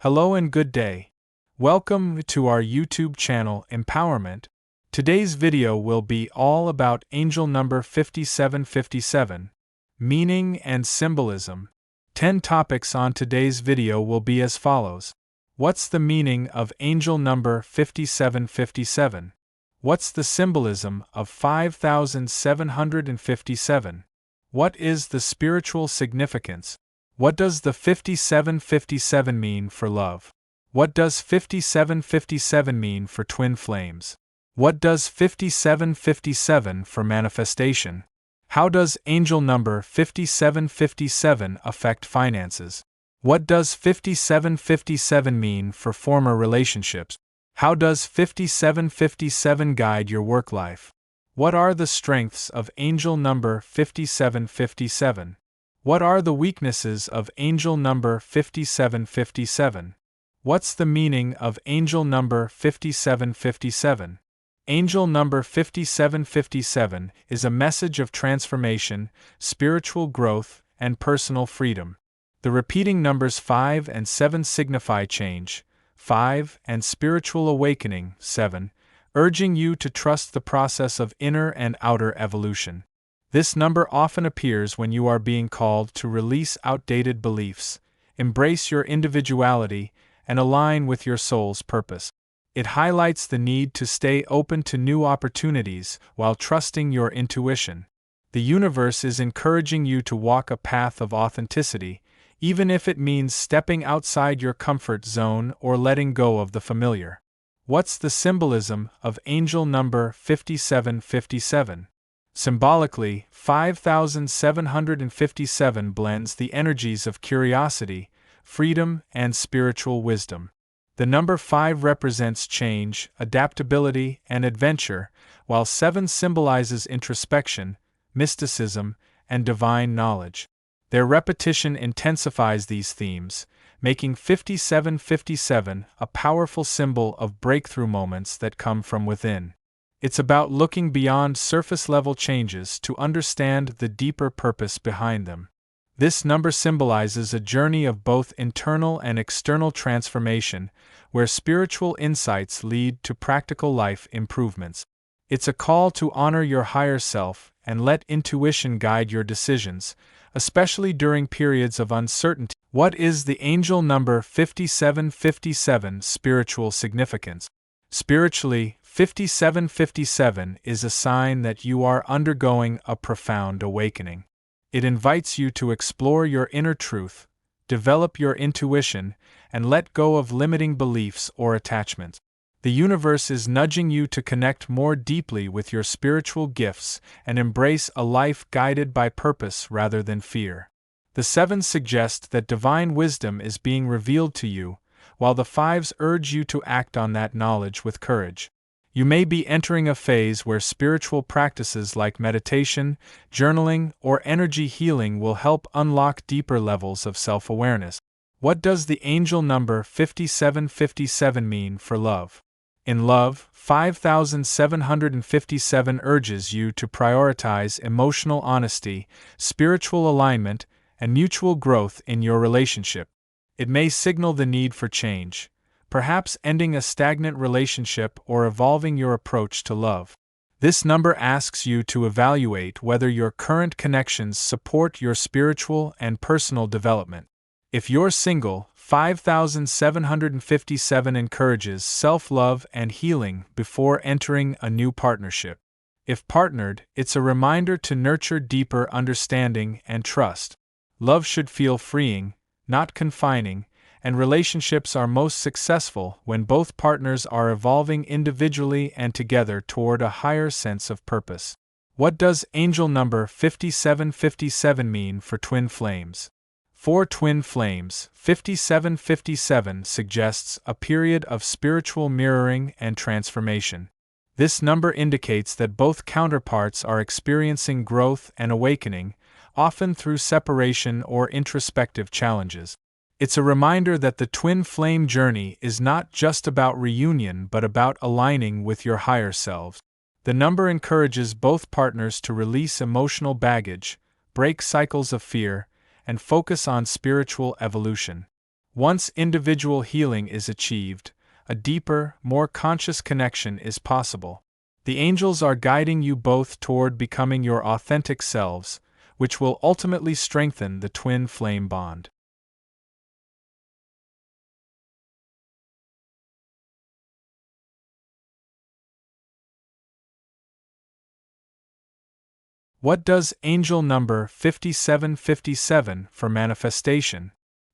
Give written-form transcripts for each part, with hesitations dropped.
Hello and good day. Welcome to our YouTube channel Empowerment. Today's video will be all about angel number 5757, meaning and symbolism. 10 topics on today's video will be as follows. What's the meaning of angel number 5757? What's the symbolism of 5757? What is the spiritual significance? What does the 5757 mean for love? What does 5757 mean for twin flames? What does 5757 for manifestation? How does angel number 5757 affect finances? What does 5757 mean for former relationships? How does 5757 guide your work life? What are the strengths of angel number 5757? What are the weaknesses of angel number 5757? What's the meaning of angel number 5757? Angel number 5757 is a message of transformation, spiritual growth, and personal freedom. The repeating numbers 5 and 7 signify change, 5 and spiritual awakening, 7, urging you to trust the process of inner and outer evolution. This number often appears when you are being called to release outdated beliefs, embrace your individuality, and align with your soul's purpose. It highlights the need to stay open to new opportunities while trusting your intuition. The universe is encouraging you to walk a path of authenticity, even if it means stepping outside your comfort zone or letting go of the familiar. What's the symbolism of angel number 5757? Symbolically, 5757 blends the energies of curiosity, freedom, and spiritual wisdom. The number 5 represents change, adaptability, and adventure, while 7 symbolizes introspection, mysticism, and divine knowledge. Their repetition intensifies these themes, making 5757 a powerful symbol of breakthrough moments that come from within. It's about looking beyond surface-level changes to understand the deeper purpose behind them. This number symbolizes a journey of both internal and external transformation, where spiritual insights lead to practical life improvements. It's a call to honor your higher self and let intuition guide your decisions, especially during periods of uncertainty. What is the angel number 5757 spiritual significance? Spiritually, 5757 is a sign that you are undergoing a profound awakening. It invites you to explore your inner truth, develop your intuition, and let go of limiting beliefs or attachments. The universe is nudging you to connect more deeply with your spiritual gifts and embrace a life guided by purpose rather than fear. The 7s suggest that divine wisdom is being revealed to you, while the 5s urge you to act on that knowledge with courage. You may be entering a phase where spiritual practices like meditation, journaling, or energy healing will help unlock deeper levels of self-awareness. What does the angel number 5757 mean for love? In love, 5757 urges you to prioritize emotional honesty, spiritual alignment, and mutual growth in your relationship. It may signal the need for change, perhaps ending a stagnant relationship or evolving your approach to love. This number asks you to evaluate whether your current connections support your spiritual and personal development. If you're single, 5757 encourages self-love and healing before entering a new partnership. If partnered, it's a reminder to nurture deeper understanding and trust. Love should feel freeing, not confining, and relationships are most successful when both partners are evolving individually and together toward a higher sense of purpose. What does angel number 5757 mean for twin flames? For twin flames, 5757 suggests a period of spiritual mirroring and transformation. This number indicates that both counterparts are experiencing growth and awakening, often through separation or introspective challenges. It's a reminder that the twin flame journey is not just about reunion but about aligning with your higher selves. The number encourages both partners to release emotional baggage, break cycles of fear, and focus on spiritual evolution. Once individual healing is achieved, a deeper, more conscious connection is possible. The angels are guiding you both toward becoming your authentic selves, which will ultimately strengthen the twin flame bond. What does angel number 5757 for manifestation?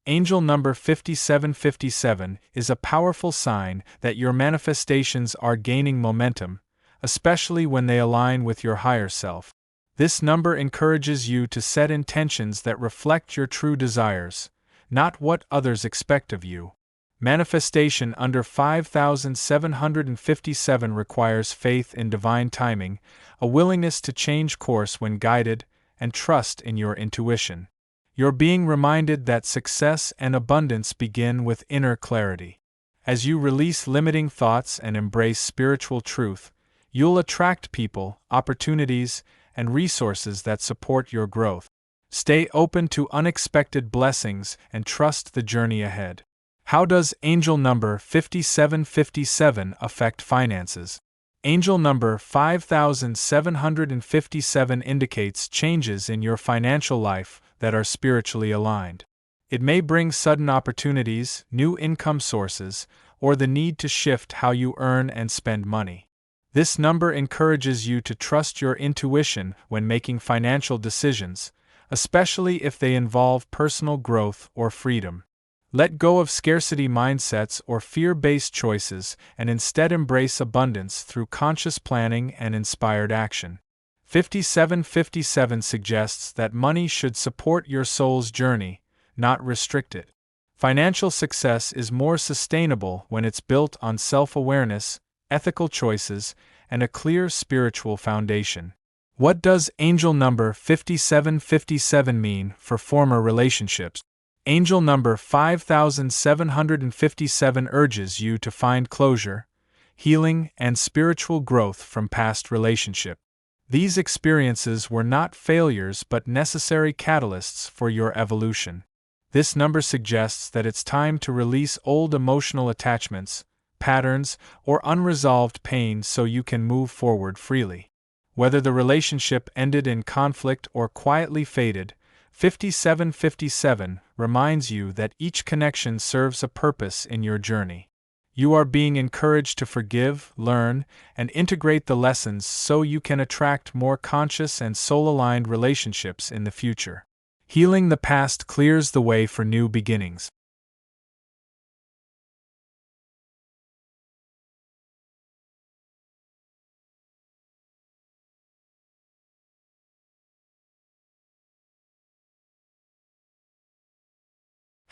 Angel number 5757 is a powerful sign that your manifestations are gaining momentum, especially when they align with your higher self. This number encourages you to set intentions that reflect your true desires, not what others expect of you. Manifestation under 5757 requires faith in divine timing, a willingness to change course when guided, and trust in your intuition. You're being reminded that success and abundance begin with inner clarity. As you release limiting thoughts and embrace spiritual truth, you'll attract people, opportunities, and resources that support your growth. Stay open to unexpected blessings and trust the journey ahead. How does angel number 5757 affect finances? Angel number 5757 indicates changes in your financial life that are spiritually aligned. It may bring sudden opportunities, new income sources, or the need to shift how you earn and spend money. This number encourages you to trust your intuition when making financial decisions, especially if they involve personal growth or freedom. Let go of scarcity mindsets or fear-based choices and instead embrace abundance through conscious planning and inspired action. 5757 suggests that money should support your soul's journey, not restrict it. Financial success is more sustainable when it's built on self-awareness, ethical choices, and a clear spiritual foundation. What does angel number 5757 mean for former relationships? Angel number 5757 urges you to find closure, healing, and spiritual growth from past relationships. These experiences were not failures but necessary catalysts for your evolution. This number suggests that it's time to release old emotional attachments, patterns, or unresolved pain so you can move forward freely. Whether the relationship ended in conflict or quietly faded, 5757 reminds you that each connection serves a purpose in your journey. You are being encouraged to forgive, learn, and integrate the lessons so you can attract more conscious and soul-aligned relationships in the future. Healing the past clears the way for new beginnings.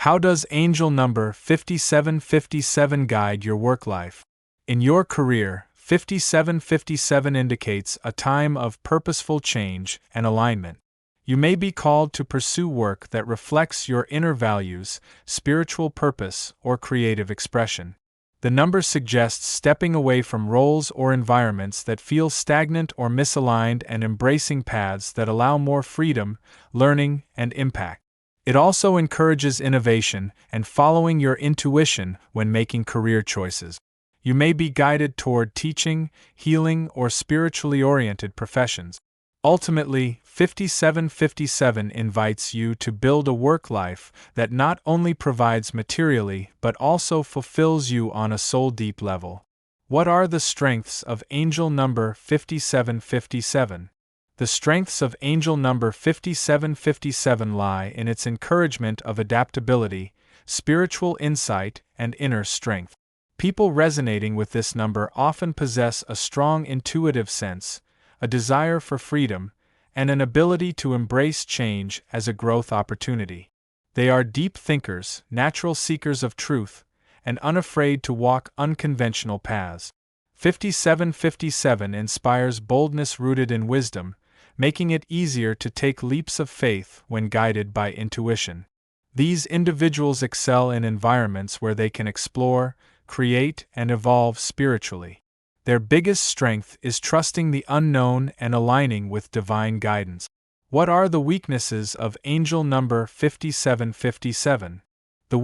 How does angel number 5757 guide your work life? In your career, 5757 indicates a time of purposeful change and alignment. You may be called to pursue work that reflects your inner values, spiritual purpose, or creative expression. The number suggests stepping away from roles or environments that feel stagnant or misaligned and embracing paths that allow more freedom, learning, and impact. It also encourages innovation and following your intuition when making career choices. You may be guided toward teaching, healing, or spiritually oriented professions. Ultimately, 5757 invites you to build a work life that not only provides materially but also fulfills you on a soul-deep level. What are the strengths of angel number 5757? The strengths of angel number 5757 lie in its encouragement of adaptability, spiritual insight, and inner strength. People resonating with this number often possess a strong intuitive sense, a desire for freedom, and an ability to embrace change as a growth opportunity. They are deep thinkers, natural seekers of truth, and unafraid to walk unconventional paths. 5757 inspires boldness rooted in wisdom, making it easier to take leaps of faith when guided by intuition. These individuals excel in environments where they can explore, create, and evolve spiritually. Their biggest strength is trusting the unknown and aligning with divine guidance. What are the weaknesses of angel number 5757? The